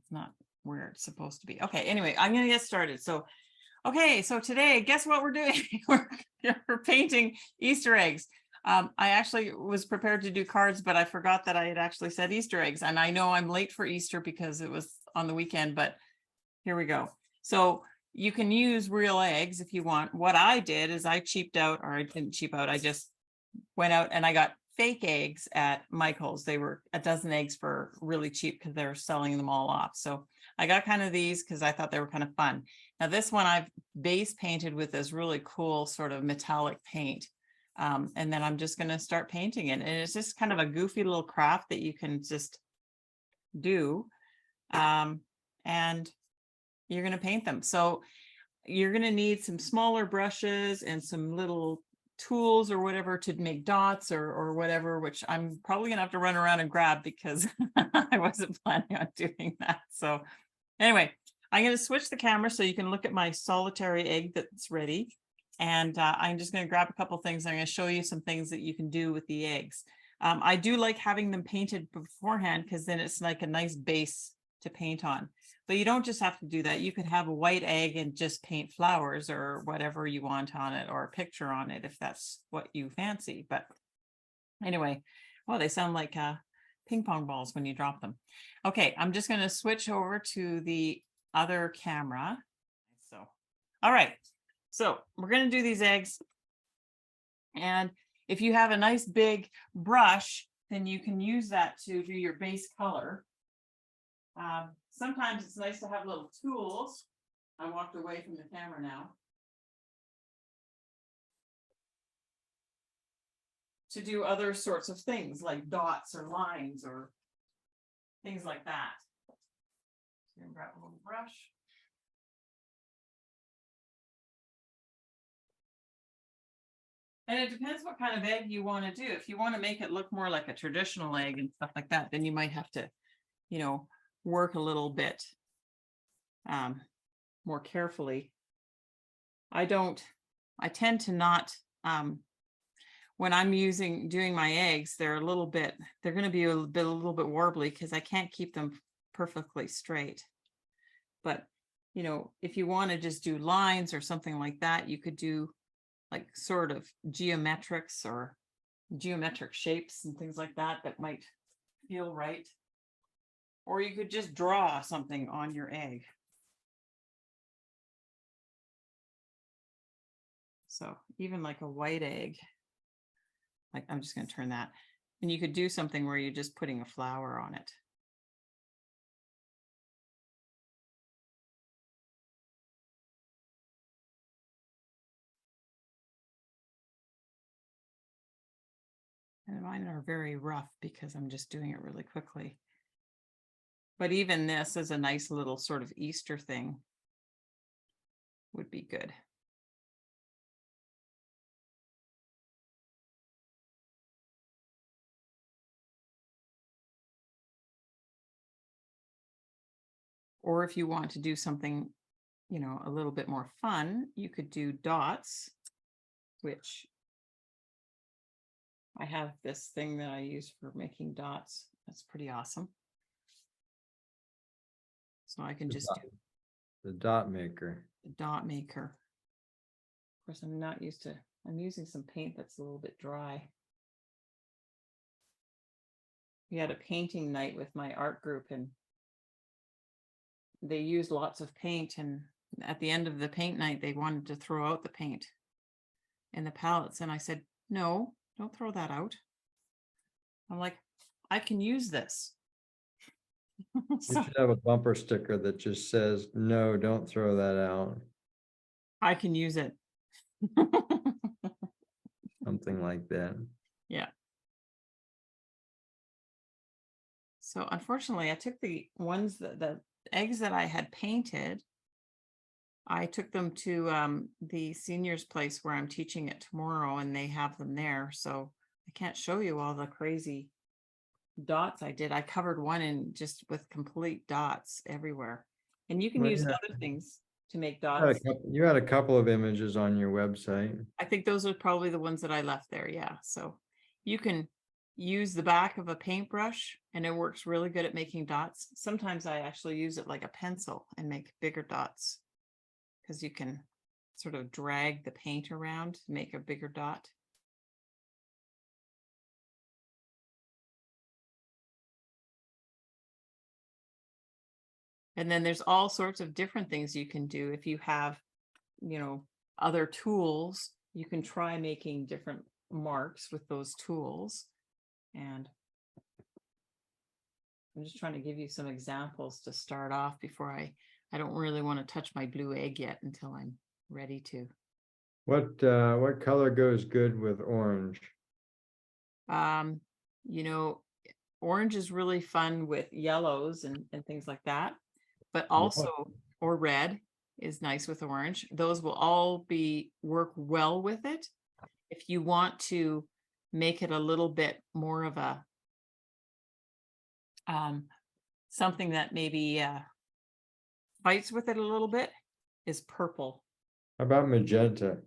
It's not where it's supposed to be. Okay, anyway, I'm gonna get started. So, okay, so today, guess what we're doing? We're painting Easter eggs. I actually was prepared to do cards, but I forgot that I had actually said Easter eggs. And I know I'm late for Easter because it was on the weekend, but here we go. So you can use real eggs if you want. What I did is I cheaped out, or I didn't cheap out. I just went out and I got fake eggs at Michael's. They were a dozen eggs for really cheap because they're selling them all off. So I got kind of these because I thought they were kind of fun. Now this one I've base painted with this really cool sort of metallic paint. And then I'm just going to start painting it. And it's just kind of a goofy little craft that you can just do. And you're going to paint them. So you're going to need some smaller brushes and some little tools or whatever to make dots or whatever, which I'm probably gonna have to run around and grab because I wasn't planning on doing that. So anyway, I'm going to switch the camera so you can look at my solitary egg that's ready. And I'm just going to grab a couple things. I'm going to show you some things that you can do with the eggs. I do like having them painted beforehand because then it's like a nice base to paint on. But you don't just have to do that. You could have a white egg and just paint flowers or whatever you want on it, or a picture on it if that's what you fancy. But anyway, well, they sound like ping pong balls when you drop them. Okay, I'm just going to switch over to the other camera. So, all right. So we're going to do these eggs. And if you have a nice big brush, then you can use that to do your base color. Sometimes it's nice to have little tools. I walked away from the camera now. To do other sorts of things like dots or lines or things like that. So I'm going to grab a little brush. And it depends what kind of egg you want to do. If you want to make it look more like a traditional egg and stuff like that, then you might have to, you know, work a little bit more carefully. I tend to not, when I'm doing my eggs, they're going to be a little bit warbly because I can't keep them perfectly straight. But, you know, if you want to just do lines or something like that, you could do like sort of geometrics or geometric shapes and things like that that might feel right. Or you could just draw something on your egg. So even like a white egg, like I'm just going to turn that, and you could do something where you're just putting a flower on it. And mine are very rough because I'm just doing it really quickly. But even this is a nice little sort of Easter thing. Would be good. Or if you want to do something, you know, a little bit more fun, you could do dots, which I have this thing that I use for making dots. That's pretty awesome. So I can just do the dot maker. the dot maker. Of course, I'm using some paint that's a little bit dry. We had a painting night with my art group and they used lots of paint, and at the end of the paint night, they wanted to throw out the paint in the palettes. And I said, no, don't throw that out. I'm like, I can use this. You should have a bumper sticker that just says, no, don't throw that out. I can use it. Something like that. Yeah. So unfortunately, I took the eggs that I had painted. I took them to the seniors place where I'm teaching it tomorrow, and they have them there. So I can't show you all the crazy dots I did. I covered one in just with complete dots everywhere. And you can use other things to make dots. You had a couple of images on your website. I think those are probably the ones that I left there. Yeah. So you can use the back of a paintbrush and it works really good at making dots. Sometimes I actually use it like a pencil and make bigger dots because you can sort of drag the paint around to make a bigger dot. And then there's all sorts of different things you can do. If you have, other tools, you can try making different marks with those tools. And I'm just trying to give you some examples to start off before I don't really want to touch my blue egg yet until I'm ready to. What color goes good with orange? Um, orange is really fun with yellows and things like that, but also, or red is nice with orange. Those will all work well with it. If you want to make it a little bit more of a something that maybe fights with it a little bit, is purple. How about magenta?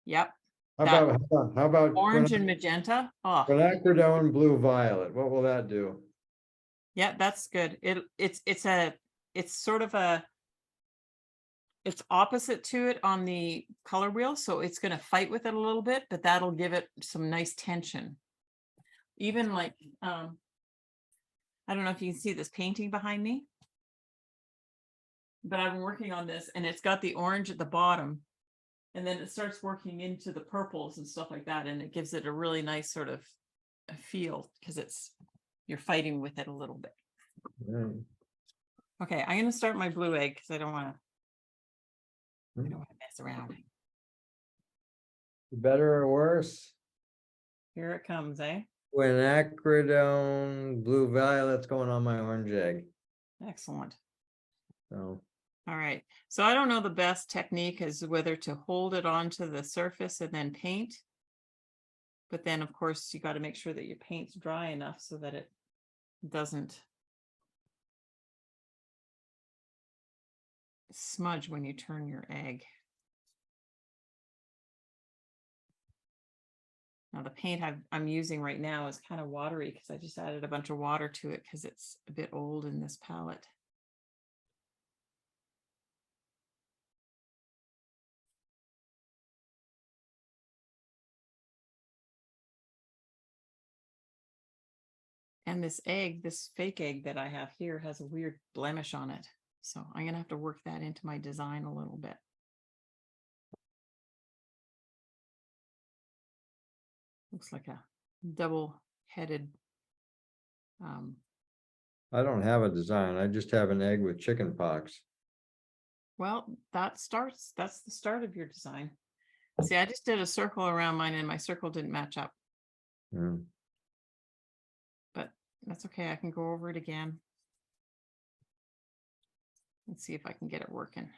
Yep. How about Orange and magenta. Oh, quinacridone blue violet? What will that do? yeah, that's good. It's sort of it's opposite to it on the color wheel, so it's going to fight with it a little bit, but that'll give it some nice tension. Even like I don't know if you can see this painting behind me, but I've been working on this and it's got the orange at the bottom, and then it starts working into the purples and stuff like that, and it gives it a really nice sort of a feel because you're fighting with it a little bit. Right. Okay, I'm going to start my blue egg because I don't want to mess around. Better or worse? Here it comes, eh? Quinacridone blue violet's going on my orange egg. Excellent. So All right. So I don't know the best technique is whether to hold it onto the surface and then paint. But then, of course, you got to make sure that your paint's dry enough so that it doesn't smudge when you turn your egg. Now the paint I'm using right now is kind of watery because I just added a bunch of water to it because it's a bit old in this palette. And this egg, this fake egg that I have here has a weird blemish on it. So I'm going to have to work that into my design a little bit. Looks like a double-headed. I don't have a design. I just have an egg with chicken pox. Well, that's the start of your design. See, I just did a circle around mine and my circle didn't match up. Mm. But that's okay. I can go over it again. Let's see if I can get it working.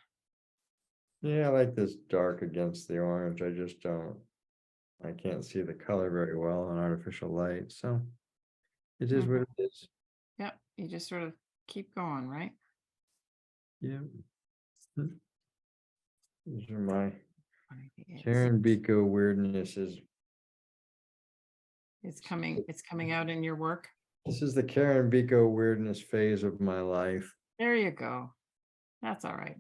Yeah, I like this dark against the orange. I can't see the color very well on artificial light. So it is what it is. Yep. You just sort of keep going, right? Yeah. These are my It's Karen Biko weirdnesses. coming out in your work. This is the Karen Biko weirdness phase of my life. There you go. That's all right.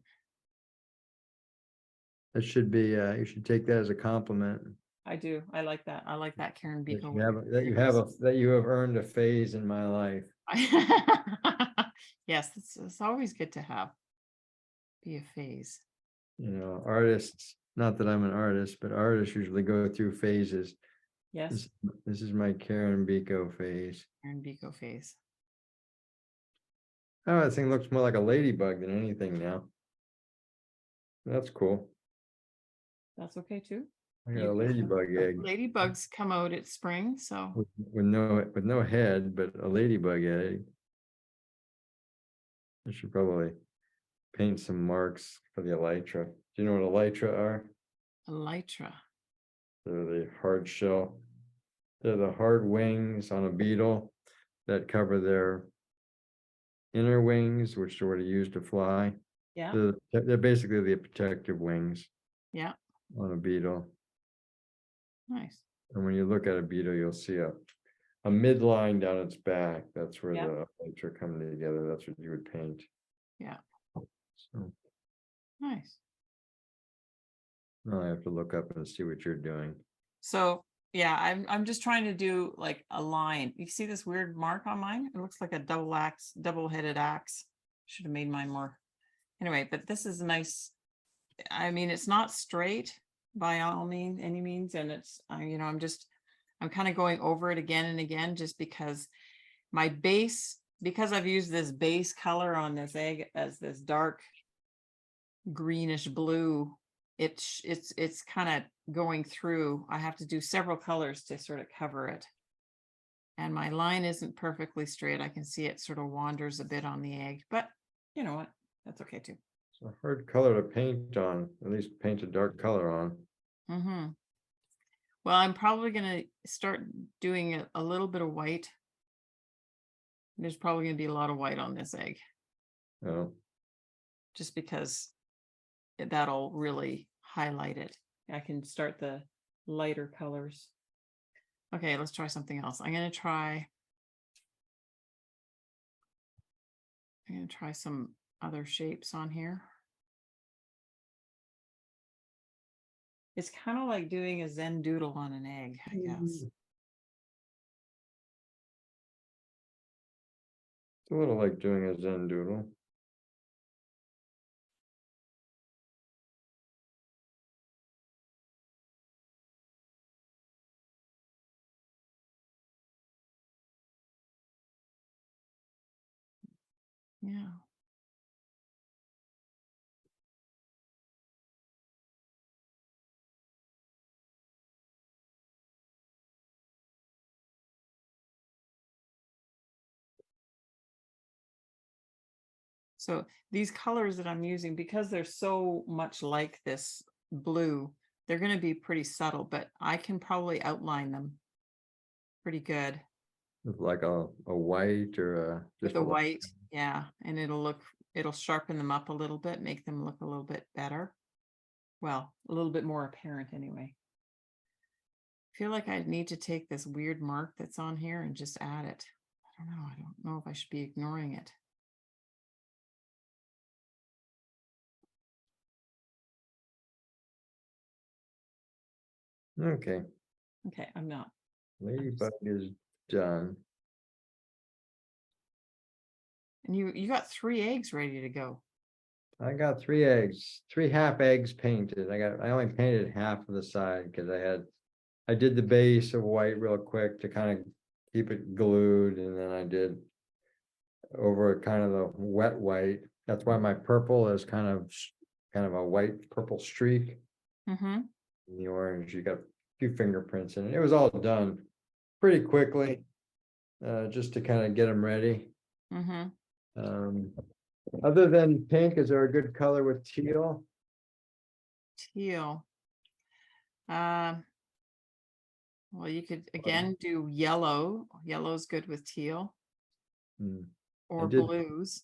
That should be, you should take that as a compliment. I do. I like that. I like that, Karen That Biko. that you have earned a phase in my life. Yes, it's always good to have be a phase. Artists, not that I'm an artist, but artists usually go through phases. Yes, This is my Karen Biko phase. Karen Biko phase. Oh, that thing looks more like a ladybug than anything now. That's cool. That's okay too. I got a ladybug egg Ladybugs come out at spring, so with no head, but a ladybug egg. I should probably paint some marks for the elytra. Do you know what elytra are? elytra. They're the hard shell. They're the hard wings on a beetle that cover their inner wings, which are what are used to fly. Yeah. They're basically the protective wings. Yeah. On a beetle. Nice. And when you look at a beetle, you'll see a a midline down its back. That's where Yeah. the lights are coming together. That's what you would paint. Yeah. So Nice. now I have to look up and see what you're doing. So yeah, I'm just trying to do like a line. You see this weird mark on mine? It looks like a double-headed axe. Should have made mine more. Anyway, but this is a nice. I mean, it's not straight by all means, any means, and it's I'm kind of going over it again and again just because my base, because I've used this base color on this egg as this dark greenish blue, it's kind of going through. I have to do several colors to sort of cover it. And my line isn't perfectly straight. I can see it sort of wanders a bit on the egg, but you know what? That's okay too. It's a hard color to paint on, at least paint a dark color on. Mm-hmm. Well, I'm probably going to start doing a little bit of white. There's probably going to be a lot of white on this egg, Oh, just because that'll really highlight it. I can start the lighter colors. Okay, let's try something else. I'm going to try some other shapes on here. It's kind of like doing a Zen doodle on an egg, I guess. It's a little like doing a Zen doodle. Yeah. So these colors that I'm using, because they're so much like this blue, they're going to be pretty subtle, but I can probably outline them pretty good With like a white or a with just the a light. white. Yeah. And it'll sharpen them up a little bit, make them look a little bit better. Well, a little bit more apparent anyway. I feel like I need to take this weird mark that's on here and just add it. I don't know. I don't know if I should be ignoring it. Okay, Okay, I'm not. ladybug is done. And you got 3 eggs ready to go. I got 3 eggs, 3 half eggs painted. I only painted half of the side because I did the base of white real quick to kind of keep it glued, and then I did over kind of the wet white. That's why my purple is kind of a white purple streak. Mm-hmm. In the orange, you got a few fingerprints in it. It was all done pretty quickly, just to kind of get them ready. Mm-hmm. Other than pink, is there a good color with teal? Teal. Well, you could again do yellow. Yellow's good with teal Hmm, or did blues.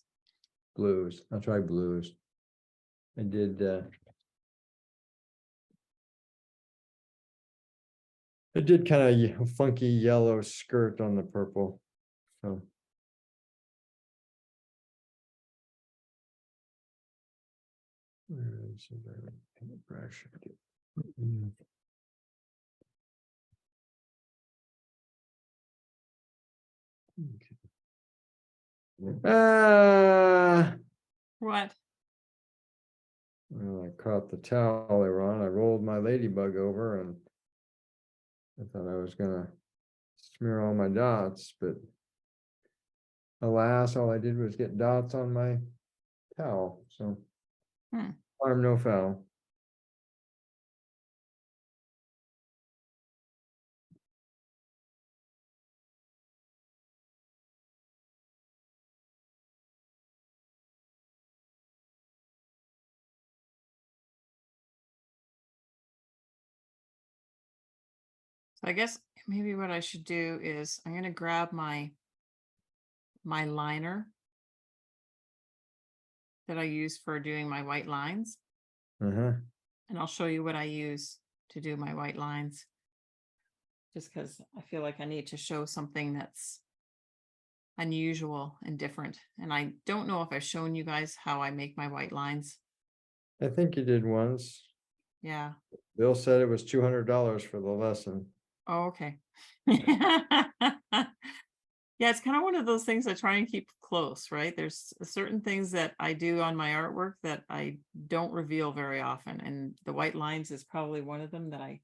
blues. I'll try blues. I did kind of funky yellow skirt on the purple. So where is the paintbrush? What? Well, I caught the towel they were on. I rolled my ladybug over and I thought I was gonna smear all my dots, but alas, all I did was get dots on my towel, so Hmm. harm no foul. So I guess maybe what I should do is I'm going to grab my liner that I use for doing my white lines, Uh-huh. and I'll show you what I use to do my white lines. just because I feel like I need to show something that's unusual and different. And I don't know if I've shown you guys how I make my white lines. I think you did once. Yeah. Bill said it was $200 for the lesson. Oh, okay. Yeah, it's kind of one of those things I try and keep close, right? There's certain things that I do on my artwork that I don't reveal very often. And the white lines is probably one of them that I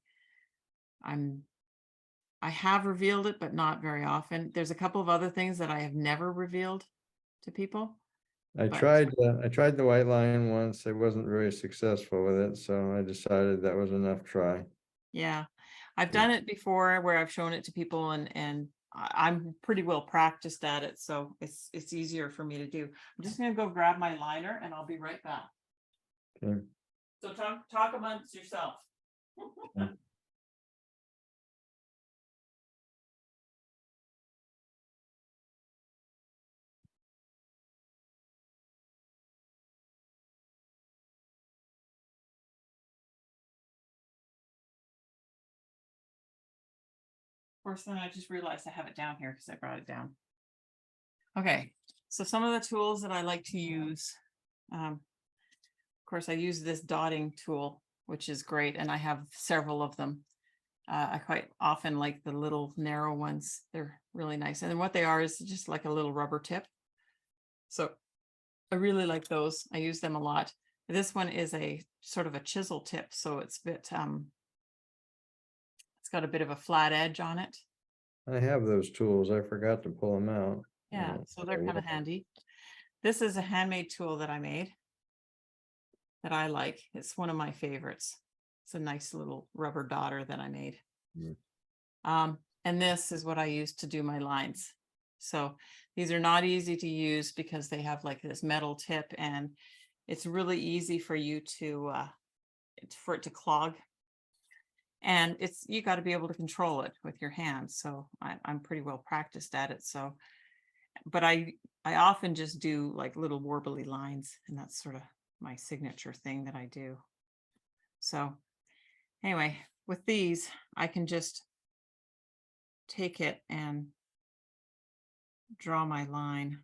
have revealed it, but not very often. There's a couple of other things that I have never revealed to people. I But tried the white line once. I wasn't very successful with it, so I decided that was enough try. yeah, I've Yeah. done it before where I've shown it to people and I'm pretty well practiced at it, so it's easier for me to do. I'm just gonna go grab my liner and I'll be right back. Okay. So talk amongst yourself. Yeah. First thing I just realized I have it down here because I brought it down. Okay, so some of the tools that I like to use. Of course, I use this dotting tool, which is great, and I have several of them. I quite often like the little narrow ones. They're really nice. And then what they are is just like a little rubber tip. So I really like those. I use them a lot. This one is a sort of a chisel tip. So it's a bit, it's got a bit of a flat edge on it. I have those tools. I forgot to pull them out. Yeah, so they're kind of handy. This is a handmade tool that I made that I like. It's one of my favorites. It's a nice little rubber dotter that I made. And this is what I use to do my lines. So these are not easy to use because they have like this metal tip and it's really easy for you to, for it to clog. And you got to be able to control it with your hands. So I'm pretty well practiced at it. So, but I often just do like little warbly lines, and that's sort of my signature thing that I do. So anyway, with these, I can just take it and draw my line.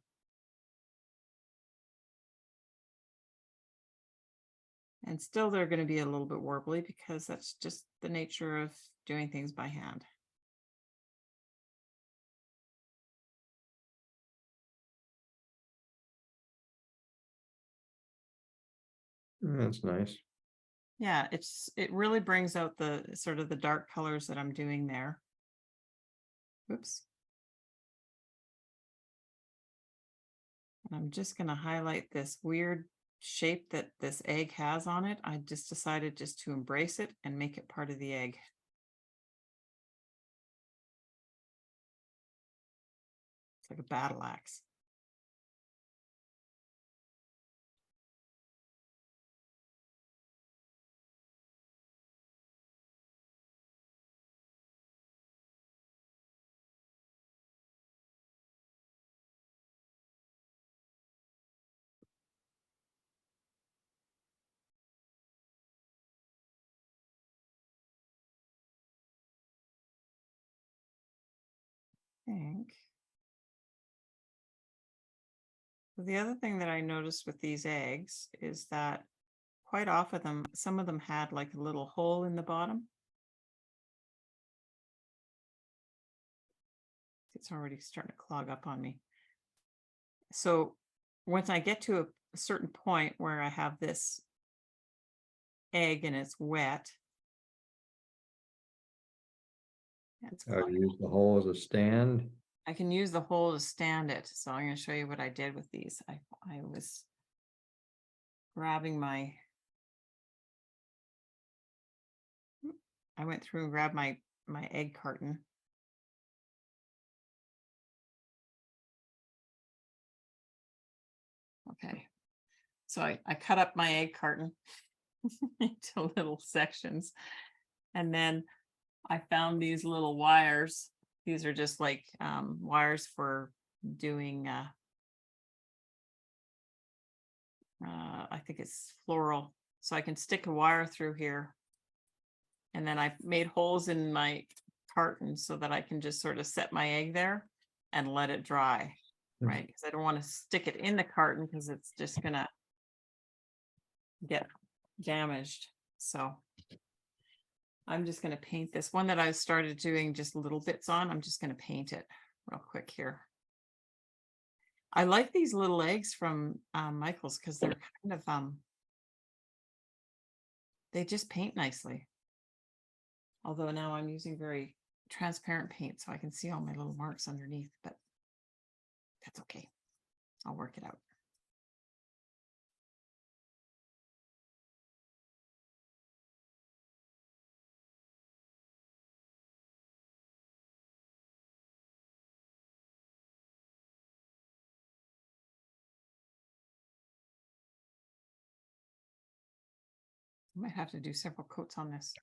And still they're going to be a little bit warbly because that's just the nature of doing things by hand. That's nice. Yeah, it really brings out the sort of the dark colors that I'm doing there. Oops. And I'm just going to highlight this weird shape that this egg has on it. I just decided just to embrace it and make it part of the egg. It's like a battle axe. Think. The other thing that I noticed with these eggs is that quite often some of them had like a little hole in the bottom. It's already starting to clog up on me. So once I get to a certain point where I have this egg and it's wet. You use the hole as a stand. I can use the hole to stand it. So I'm going to show you what I did with these. I was grabbing I went through and grabbed my egg carton. Okay. So I cut up my egg carton into little sections. And then I found these little wires. These are just like wires for doing, I think it's floral. So I can stick a wire through here. And then I made holes in my carton so that I can just sort of set my egg there and let it dry, Mhm. right? Because I don't want to stick it in the carton because it's just gonna get damaged. So I'm just gonna paint this one that I started doing just little bits on. I'm just gonna paint it real quick here. I like these little eggs from Michael's because they're kind of they just paint nicely. Although now I'm using very transparent paint so I can see all my little marks underneath, but that's okay. I'll work it out. I might have to do several coats on this.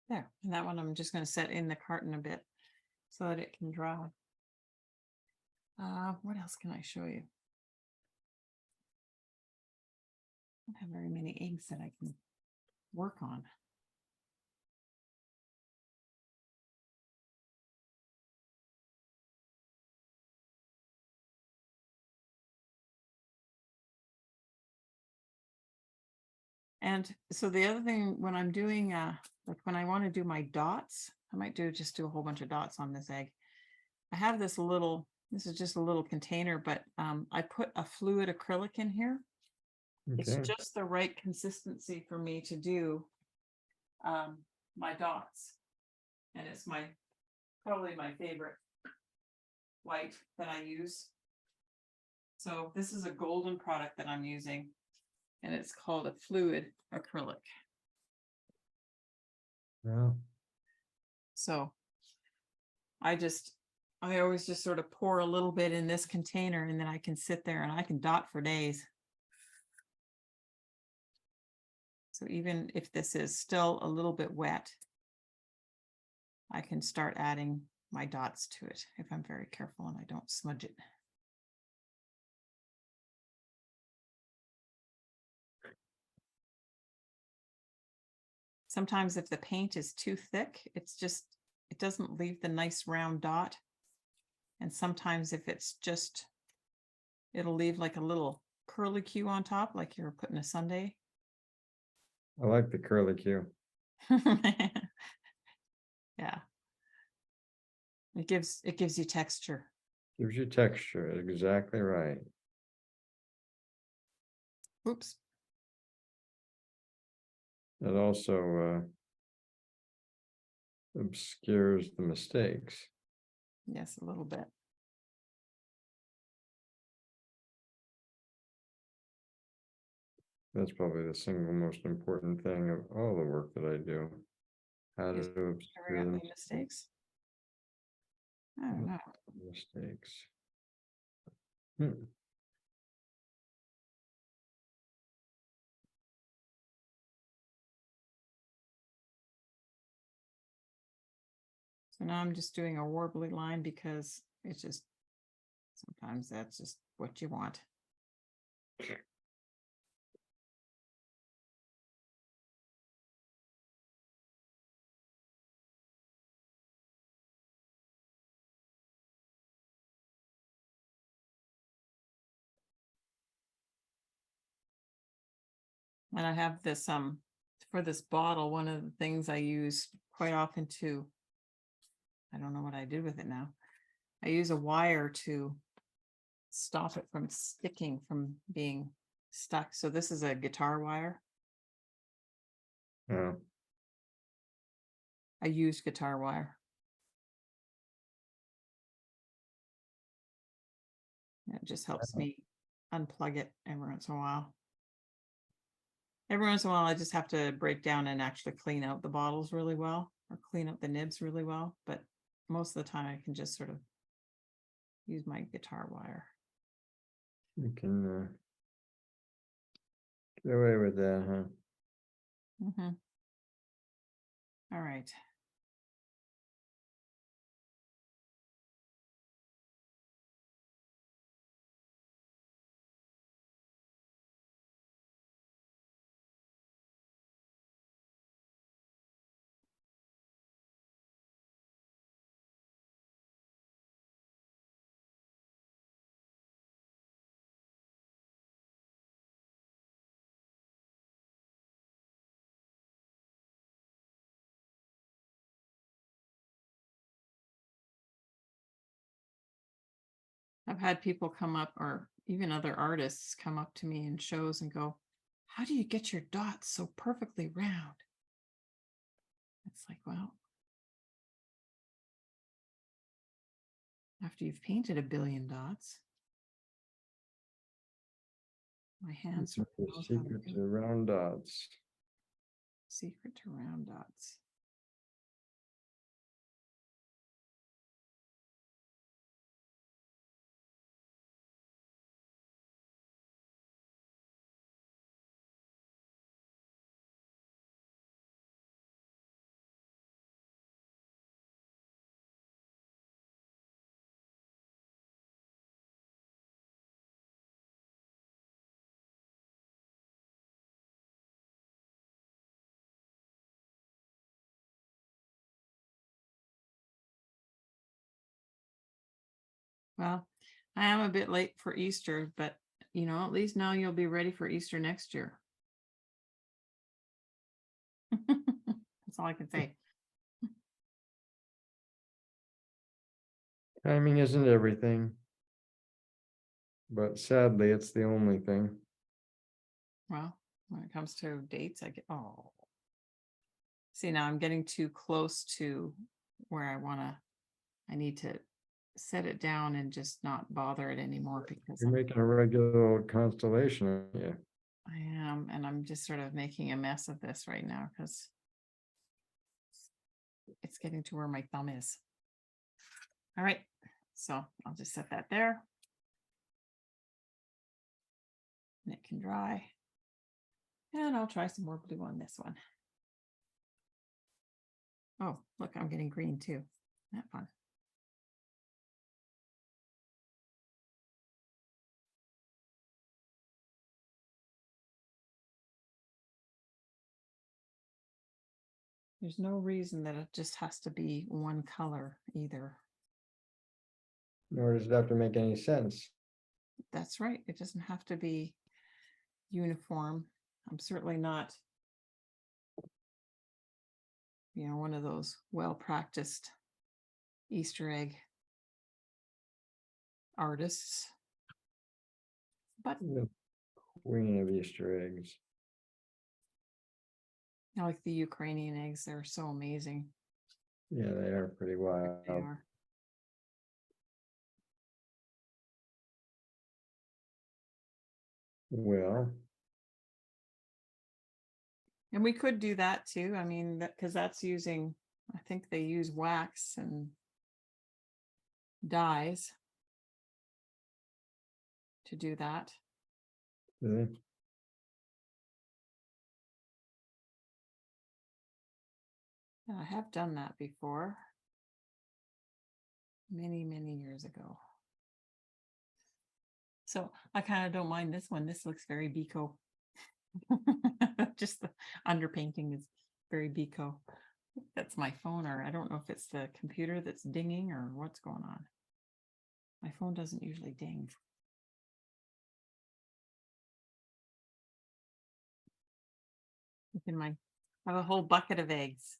There, and that one I'm just going to set in the carton a bit so that it can dry. What else can I show you? I don't have very many eggs that I can work on. And so the other thing when I'm doing, like when I want to do my dots, I might just do a whole bunch of dots on this egg. I have this is just a little container, but I put a fluid acrylic in here. It's Okay, just the right consistency for me to do my dots. And it's probably my favorite white that I use. So this is a golden product that I'm using, and it's called a fluid acrylic. yeah, So I always just sort of pour a little bit in this container, and then I can sit there and I can dot for days. So even if this is still a little bit wet, I can start adding my dots to it if I'm very careful and I don't smudge it. Sometimes if the paint is too thick, it doesn't leave the nice round dot. And sometimes if it's just, it'll leave like a little curlicue on top, like you're putting a sundae. I like the curlicue. Yeah. It gives you texture. Gives you texture, exactly right. Oops. It also obscures the mistakes. Yes, a little bit. That's probably the single most important thing of all the work that I do. How to Is obscure covering the up any mistakes? I don't know. mistakes. Hmm. So now I'm just doing a warbly line because it's just sometimes that's just what you want. And I have this for this bottle, one of the things I use quite often to, I don't know what I did with it now. I use a wire to stop it from sticking, from being stuck. So this is a guitar wire. Yeah. I used guitar wire. It just helps me unplug it every once in a while. Every once in a while, I just have to break down and actually clean out the bottles really well, or clean up the nibs really well. But most of the time I can just sort of use my guitar wire. You can Get away with that, huh? Mhm. All right. I've had people come up, or even other artists come up to me in shows and go, "How do you get your dots so perfectly round?" It's like, well, after you've painted 1 billion dots, my hands sort The of knows how to secret do to it. round dots. Secret to round dots. Well, I am a bit late for Easter, but at least now you'll be ready for Easter next year. That's all I can say. Timing isn't everything. But sadly, it's the only thing. Well, when it comes to dates, see, now I'm getting too close to where I need to set it down and just not bother it anymore because You're making a regular old constellation, yeah. I am, and I'm just sort of making a mess of this right now because it's getting to where my thumb is. All right, so I'll just set that there. And it can dry. And I'll try some more blue on this one. Oh, look, I'm getting green too. That fun. There's no reason that it just has to be one color either. Nor does it have to make any sense. That's right. It doesn't have to be uniform. I'm certainly not, one of those well-practiced Easter egg artists. But The queen of Easter eggs. I like the Ukrainian eggs. They're so amazing. Yeah, they are pretty wild. They are. Well, And we could do that too. I mean, because that's using, I think they use wax and dyes to do that. really, And I have done that before. Many, many years ago. So I kind of don't mind this one. This looks very Bico. Just the underpainting is very Bico. That's my phone, or I don't know if it's the computer that's dinging or what's going on. My phone doesn't usually ding. Look in I have a whole bucket of eggs.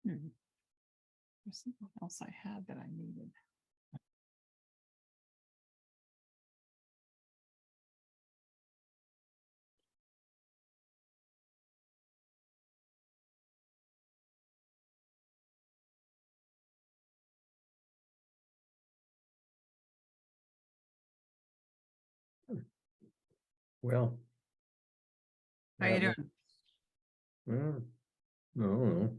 There's something else I had that I needed. Well. How you yeah, doing? Well, no,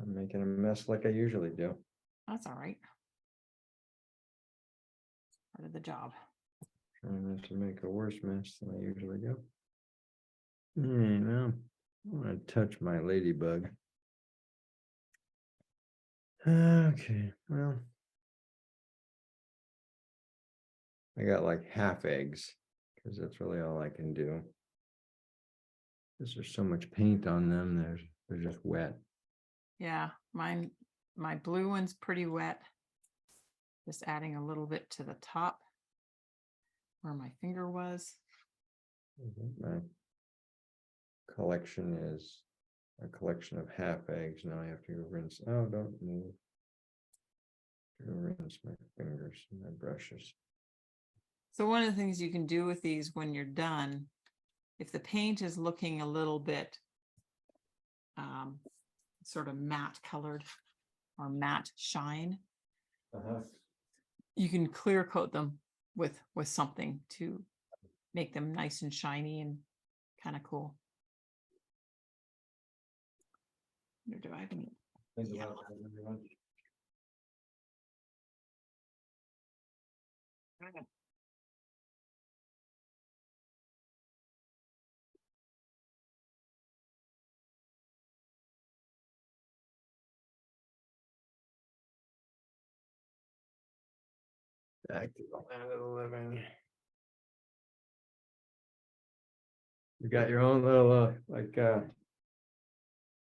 I'm making a mess like I usually do. That's all right. Part of the job. Trying not to make a worse mess than I usually do. Well, I want to touch my ladybug. Okay, well. I got like half eggs, because that's really all I can do. Because there's so much paint on them, they're just wet. Yeah, my blue one's pretty wet. Just adding a little bit to the top where my finger was. My collection is a collection of half eggs. Now I have to go rinse. Oh, don't move. Go rinse my fingers and my brushes. So one of the things you can do with these when you're done, if the paint is looking a little bit sort of matte colored or matte shine, you can clear coat them with something to make them nice and shiny and kind of cool. Or do I have any? Yeah. Back to the land of the living. You got your own little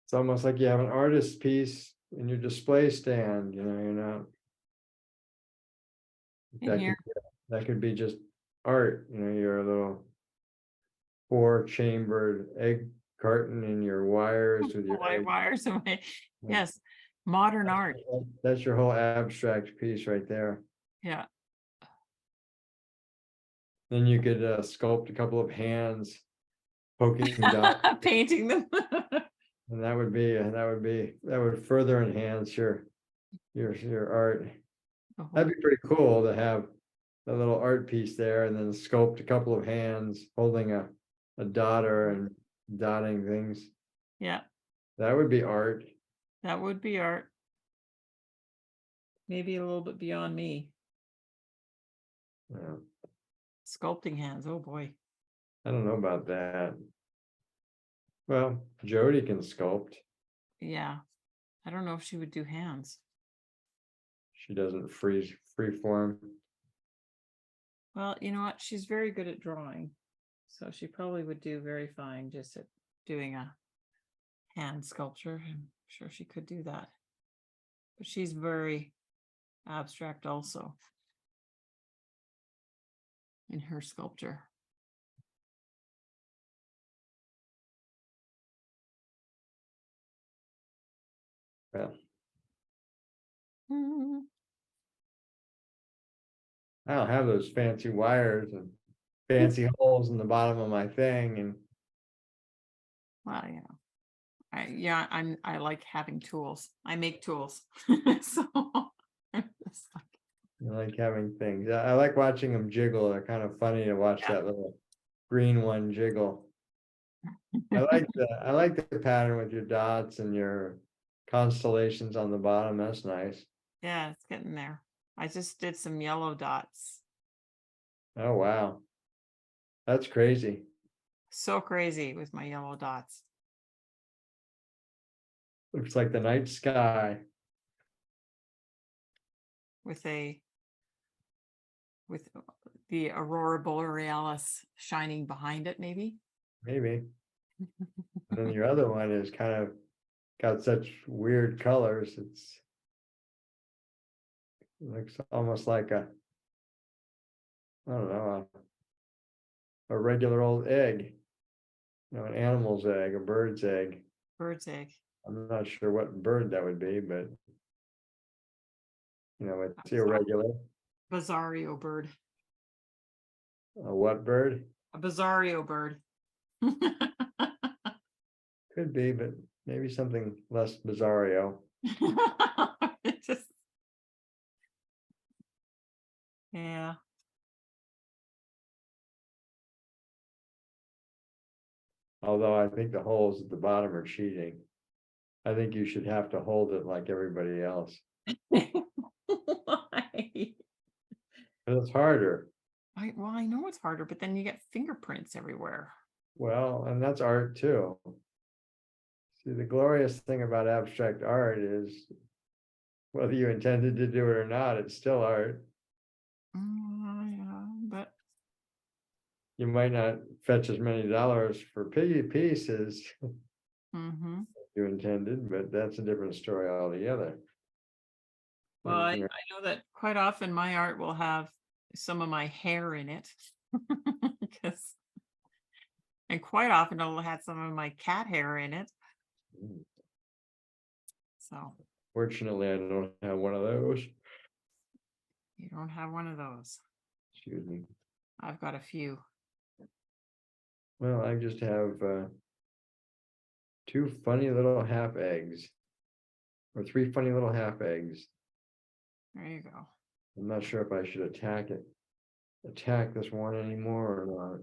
it's almost like you have an artist piece in your display stand, you're not. In That here. that could be just art, your little 4-chambered egg carton and your wires with your White egg. wires away. Yes, modern art. That's your whole abstract piece right there. Yeah. Then you could sculpt a couple of hands poking down, Painting them. and that would further enhance your art. That'd be pretty cool to have a little art piece there, and then sculpt a couple of hands holding a dotter and dotting things. Yeah, That would be art. that would be art. Maybe a little bit beyond me. Yeah. Sculpting hands. Oh boy. I don't know about that. Well, Jody can sculpt. Yeah. I don't know if she would do hands. She doesn't free form. Well, you know what? She's very good at drawing. So she probably would do very fine just at doing a hand sculpture. I'm sure she could do that. But she's very abstract also in her sculpture. Well, Mm. I don't have those fancy wires and fancy holes in the bottom of my thing, and Well, you know, I like having tools. I make tools. So I'm just like, I like having things. I like watching them jiggle. They're kind of funny to watch Yeah. that little green one jiggle. I like the pattern with your dots and your constellations on the bottom. That's nice. yeah, it's getting there. I just did some yellow dots. Oh wow. That's crazy. So crazy with my yellow dots. Looks like the night sky. With the aurora borealis shining behind it, maybe. Maybe. And then your other one is kind of got such weird colors. It looks almost like I don't know, a regular old egg. An animal's egg, a bird's egg. Bird's egg. I'm not sure what bird that would be, but it's irregular. Bizarro bird. A what bird? A bizarro bird. Could be, but maybe something less bizarro. It just Yeah. Although I think the holes at the bottom are cheating. I think you should have to hold it like everybody else. Why? 'Cause it's harder. Well, I know it's harder, but then you get fingerprints everywhere. Well, and that's art too. See, the glorious thing about abstract art is whether you intended to do it or not, it's still art. Yeah, but You might not fetch as many dollars for pieces mhm. you intended, but that's a different story altogether. Well, I You know, know that quite often my art will have some of my hair in it. 'Cause- and quite often it'll have some of my cat hair in it. So fortunately, I don't have one of those. you don't have one of those. Excuse me. I've got a few. Well, I just have two funny little half eggs, or three funny little half eggs. There you go. I'm not sure if I should attack this one anymore or not.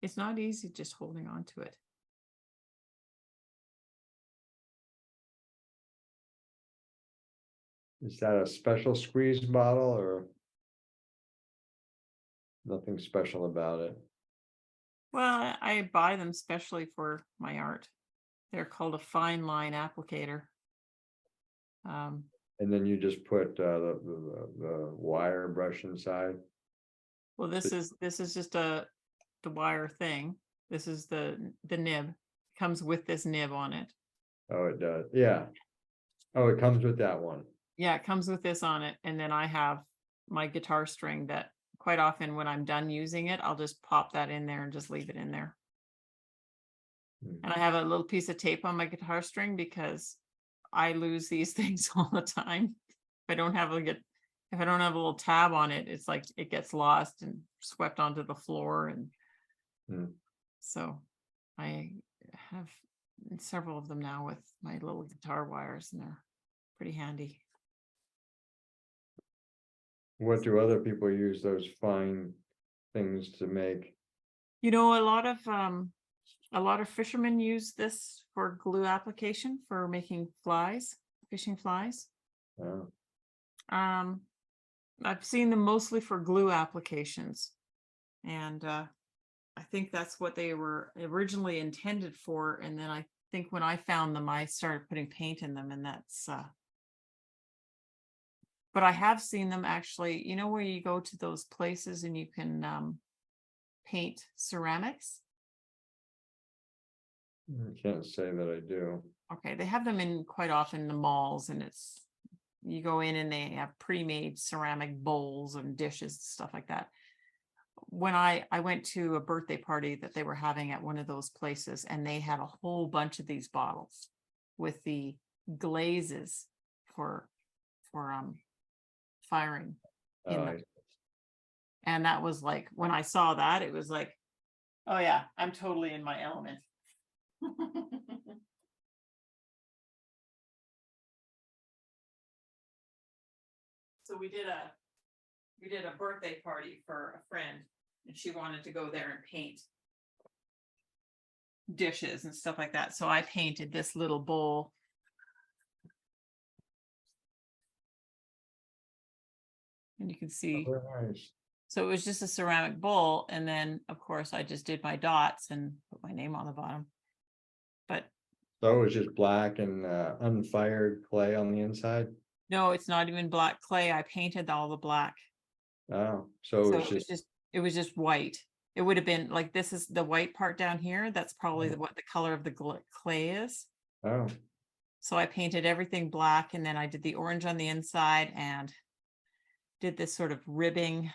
It's not easy just holding on to it. Is that a special squeeze bottle or nothing special about it? Well, I buy them specially for my art. They're called a fine line applicator. Um, And then you just put the wire brush inside. well, this is just the wire thing. This is the nib. Comes with this nib on it. Oh, it does. Yeah. Oh, it comes with that one. Yeah, it comes with this on it, and then I have my guitar string that quite often when I'm done using it, I'll just pop that in there and just leave it in there. Hmm. And I have a little piece of tape on my guitar string because I lose these things all the time. If I don't have if I don't have a little tab on it, it's like it gets lost and swept onto the floor. And Hmm. so I have several of them now with my little guitar wires, and they're pretty handy. What do other people use those fine things to make? You know, a lot of fishermen use this for glue application for making flies, fishing flies. Oh, Um, I've seen them mostly for glue applications, and I think that's what they were originally intended for. And then I think when I found them, I started putting paint in them, and that's. But I have seen them actually. You know where you go to those places and you can paint ceramics. I can't say that I do. Okay, they have them in quite often the malls, and it's you go in and they have pre-made ceramic bowls and dishes, stuff like that. When I went to a birthday party that they were having at one of those places, and they had a whole bunch of these bottles with the glazes for firing in Oh, them. And that was like when I saw that, it was like, oh yeah, I'm totally in my element. So we did a birthday party for a friend, and she wanted to go there and paint dishes and stuff like that. So I painted this little bowl. And you can see, very nice. so it was just a ceramic bowl. And then of course I just did my dots and put my name on the bottom. But So it was just black and unfired clay on the inside. no, it's not even black clay. I painted all the black. Oh, so So it was just it was just white. It would have been like, this is the white part down here. That's probably what the color of the clay is. oh, So I painted everything black, and then I did the orange on the inside and did this sort of ribbing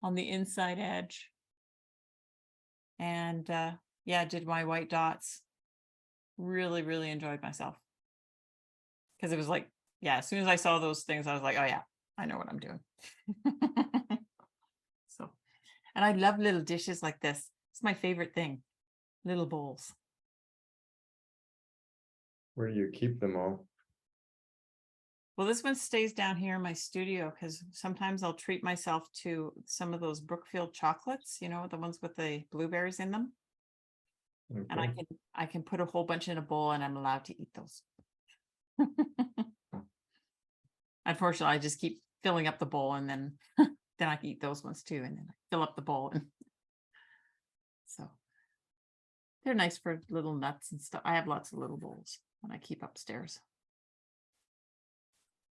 on the inside edge. And yeah, did my white dots. Really, really enjoyed myself. Because it was like, yeah, as soon as I saw those things, I was like, oh yeah, I know what I'm doing. And I love little dishes like this. It's my favorite thing. Little bowls. Where do you keep them all? Well, this one stays down here in my studio because sometimes I'll treat myself to some of those Brookfield chocolates, you know, the ones with the blueberries in them. And Okay. I can put a whole bunch in a bowl and I'm allowed to eat those. Unfortunately, I just keep filling up the bowl and then then I can eat those ones too. And then I fill up the bowl and so they're nice for little nuts and stuff. I have lots of little bowls that I keep upstairs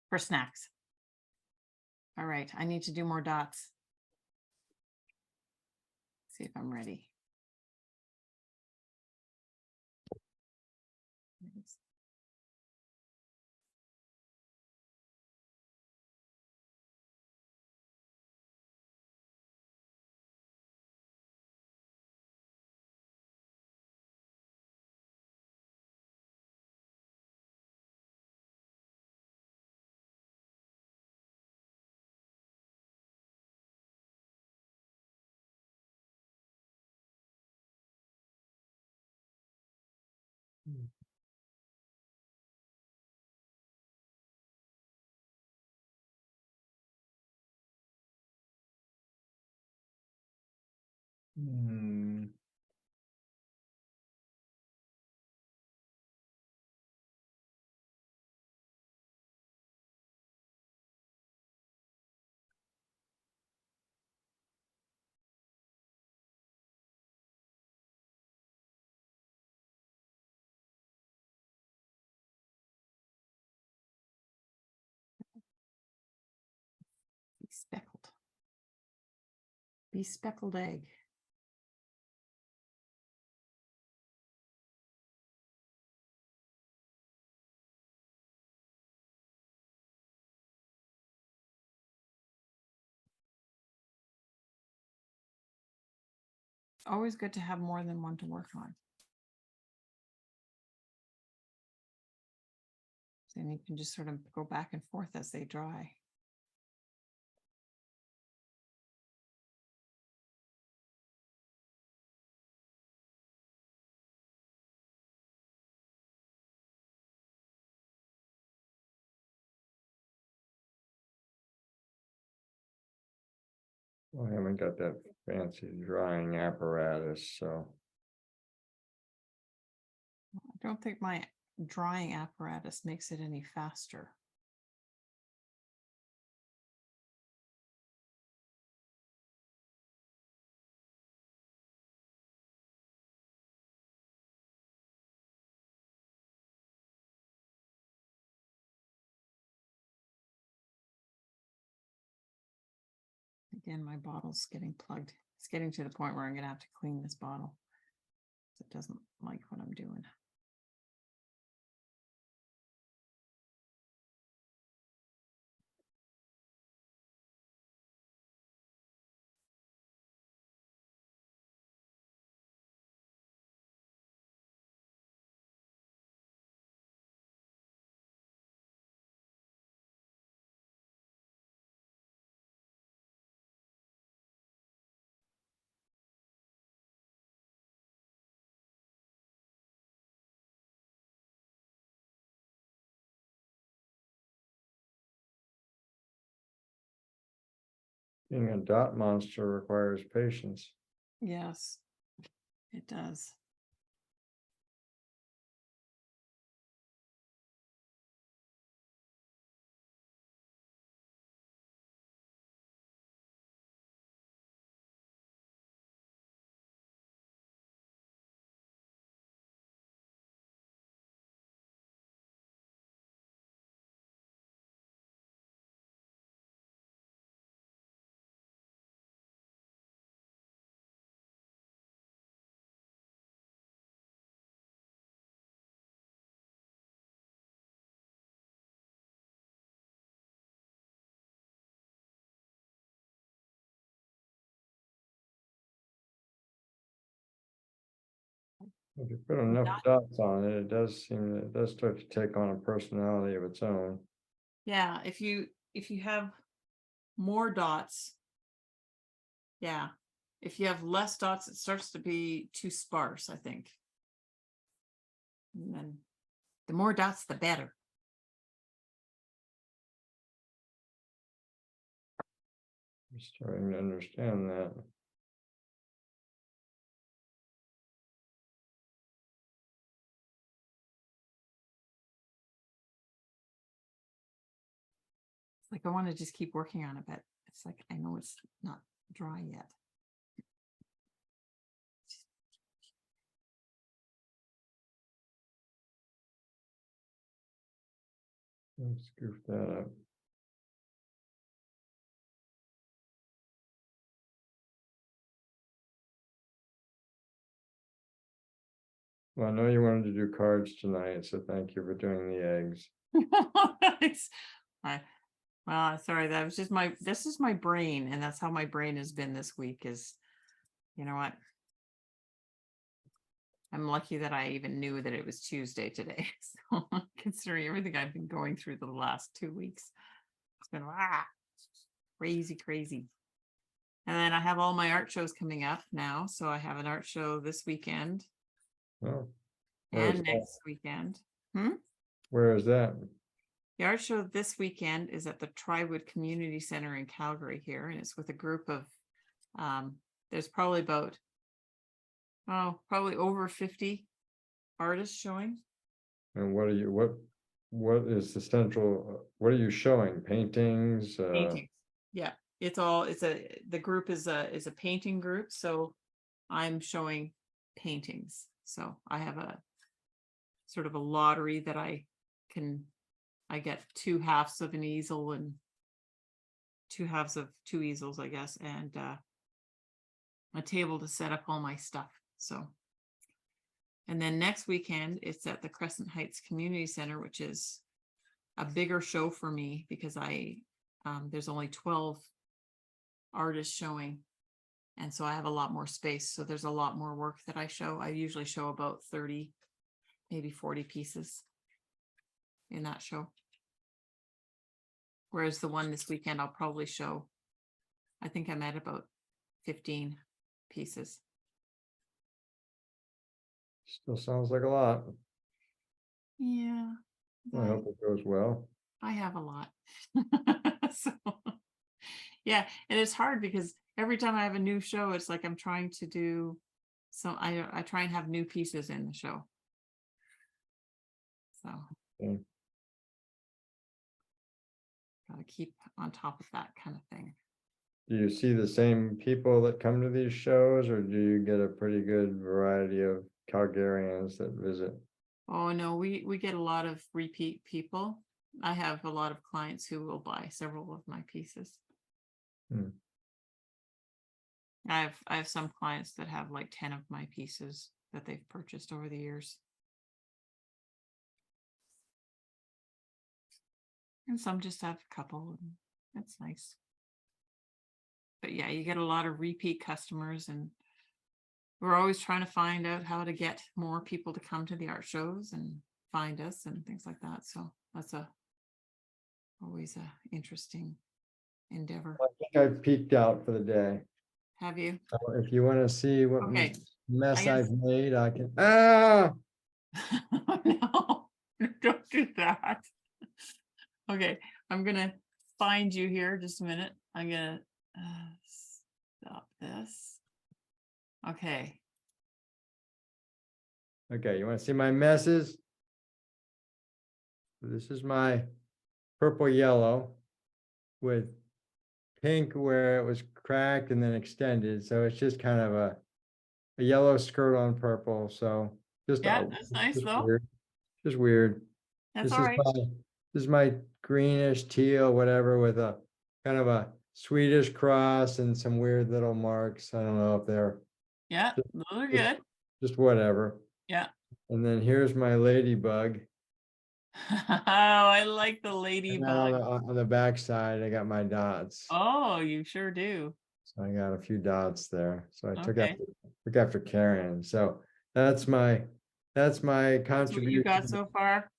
for snacks. All right, I need to do more dots. See if I'm ready. Hmm. Bespeckled. Bespeckled egg. Always good to have more than one to work on. Then you can just sort of go back and forth as they dry. I haven't got that fancy drying apparatus, so. I don't think my drying apparatus makes it any faster. Again, my bottle's getting plugged. It's getting to the point where I'm going to have to clean this bottle. It doesn't like what I'm doing. Being a dot monster requires patience. Yes, it does. If you put enough dots on it, it does seem, it does start to take on a personality of its own. Yeah, if you have more dots, yeah, if you have less dots, it starts to be too sparse, I think. And then the more dots, the better. I'm starting to understand that. It's like I want to just keep working on it, but it's like I know it's not dry yet. Let's goof that up. Well, I know you wanted to do cards tonight, so thank you for doing the eggs. Well, sorry, that was just this is my brain, and that's how my brain has been this week is, you know what? I'm lucky that I even knew that it was Tuesday today. So considering everything I've been going through the last 2 weeks, it's been crazy, crazy. And then I have all my art shows coming up now. So I have an art show this weekend Oh, where is and that? next weekend. Where is that? The art show this weekend is at the Triwood Community Center in Calgary here, and it's with a group of, there's probably about, probably over 50 artists showing. And what are you, what is the central, what are you showing? Paintings? Paintings. Yeah, the group is a painting group, so I'm showing paintings. So I have a sort of a lottery that I get 2 halves of an easel and 2 halves of 2 easels, I guess, and a table to set up all my stuff. So, and then next weekend it's at the Crescent Heights Community Center, which is a bigger show for me because there's only 12 artists showing, and so I have a lot more space. So there's a lot more work that I show. I usually show about 30, maybe 40 pieces in that show. Whereas the one this weekend, I'll probably show, I think I'm at about 15 pieces. Still sounds like a lot. Yeah. I hope it goes well. I have a lot. So, yeah, and it's hard because every time I have a new show, it's like I'm trying to do, so I try and have new pieces in the show. So Okay. gotta keep on top of that kind of thing. Do you see the same people that come to these shows, or do you get a pretty good variety of Calgarians that visit? Oh no, we get a lot of repeat people. I have a lot of clients who will buy several of my pieces. Hmm. I have some clients that have like 10 of my pieces that they've purchased over the years. And some just have a couple, and that's nice. But yeah, you get a lot of repeat customers, and we're always trying to find out how to get more people to come to the art shows and find us and things like that. So that's always a interesting endeavor. I think I've peeked out for the day. Have you? So if you want to see what Okay. mess guess- I've made, I can. No, don't do that. Okay, I'm gonna find you here just a minute. I'm gonna stop this. Okay. Okay, you want to see my messes? This is my purple yellow with pink where it was cracked and then extended. So it's just kind of a yellow skirt on purple. So just Yeah, that's nice just though. weird. Just weird. That's This all is right. this is my greenish teal, whatever, with a kind of a Swedish cross and some weird little marks. I don't know if they're Yeah, those are good. just whatever. Yeah. And then here's my ladybug. Oh, I like the And then ladybug. on the back side, I got my dots. Oh, you sure do. So I got a few dots there. So I Okay. took after Karen. So that's my That's what contribution you got to so far.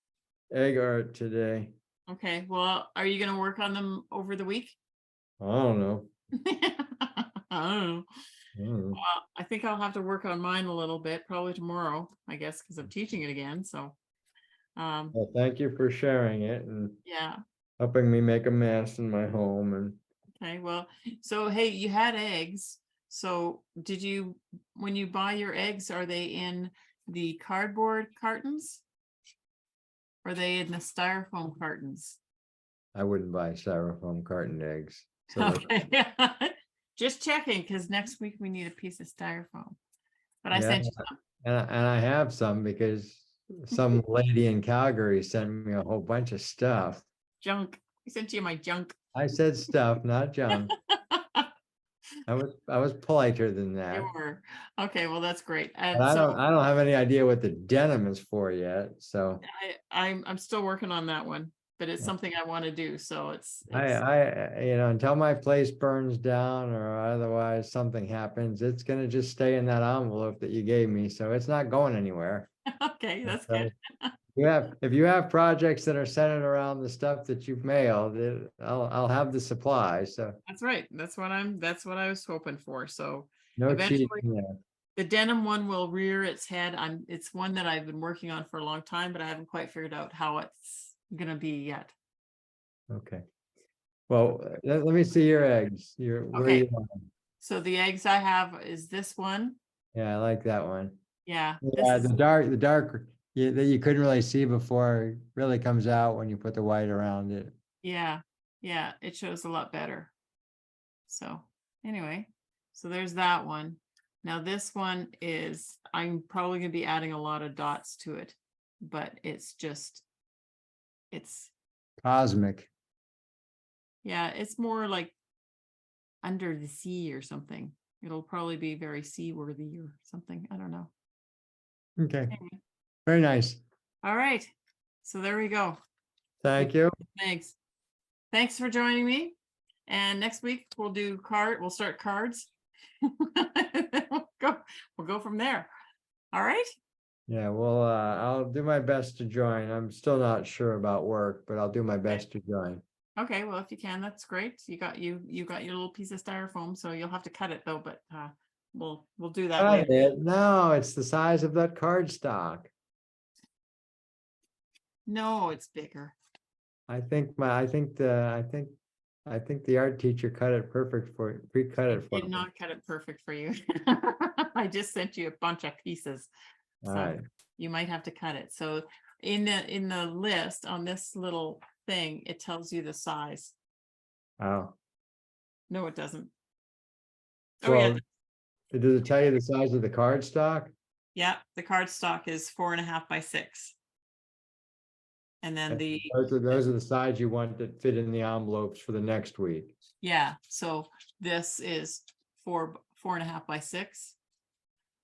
egg art today. Okay. Well, are you gonna work on them over the week? I don't know. I don't know. Mm. I think I'll have to work on mine a little bit, probably tomorrow, I guess, because I'm teaching it again, so. Well, thank you for sharing it and Yeah, helping me make a mess in my home and okay, well, so hey, you had eggs. So did you, when you buy your eggs, are they in the cardboard cartons? Or are they in the styrofoam cartons? I wouldn't buy styrofoam carton eggs. So that- Okay, just checking, because next week we need a piece of styrofoam. But I yeah, sent you some. and I have some because some lady in Calgary sent me a whole bunch of stuff. Junk. I sent you my junk. I said stuff, not junk. I was politer than You that. were. Okay, well, that's great. But And so I don't have any idea what the denim is for yet. So I'm still working on that one, but it's something I want to do. So it's until my place burns down or otherwise something happens, it's gonna just stay in that envelope that you gave me. So it's not going anywhere. okay, that's So good. if you have projects that are centered around the stuff that you've mailed, I'll have the supply. So That's right. That's what I was hoping for. So no eventually cheating there. the denim one will rear its head. It's one that I've been working on for a long time, but I haven't quite figured out how it's gonna be yet. Okay. Well, let me see your eggs. Where Okay. you? So the eggs I have is this one. Yeah, I like that one. Yeah, Yeah, the dark that you couldn't really see before really comes out when you put the white around it. yeah, it shows a lot better. So anyway, so there's that one. Now this one is, I'm probably gonna be adding a lot of dots to it, but it's Cosmic. yeah, it's more like under the sea or something. It'll probably be very seaworthy or something. I don't know. Okay, Anyway, very nice. all right. So there we go. Thank you. Thanks. Thanks for joining me. And next week we'll start cards. We'll go from there. All right. Yeah, well, I'll do my best to join. I'm still not sure about work, but I'll do my best to join. Okay, well, if you can, that's great. You got your little piece of styrofoam, so you'll have to cut it though, but we'll do that Got later. it. No, it's the size of that card stock. No, it's bigger. I think the art teacher cut it perfect pre-cut it for Did me. not cut it perfect for you. I just sent you a bunch of pieces. All So right. you might have to cut it. So in the list on this little thing, it tells you the size. Oh, No, it doesn't. Oh yeah, well, does it tell you the size of the card stock? yeah. The card stock is 4.5 by 6. And then Those are the size you want that fit in the envelopes for the next week. yeah, so this is 4.5 by 6.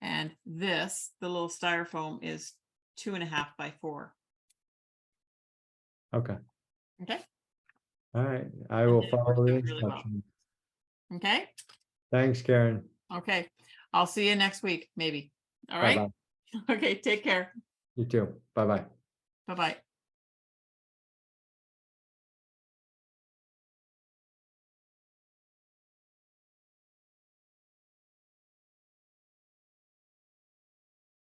And this, the little styrofoam, is 2.5 by 4. Okay. Okay. All right. I will it follow works the out really well. instructions. Okay. Thanks, Karen. Okay. I'll see you next week, maybe. All right. Bye-bye. Okay. Take care. You too. Bye-bye. Bye-bye.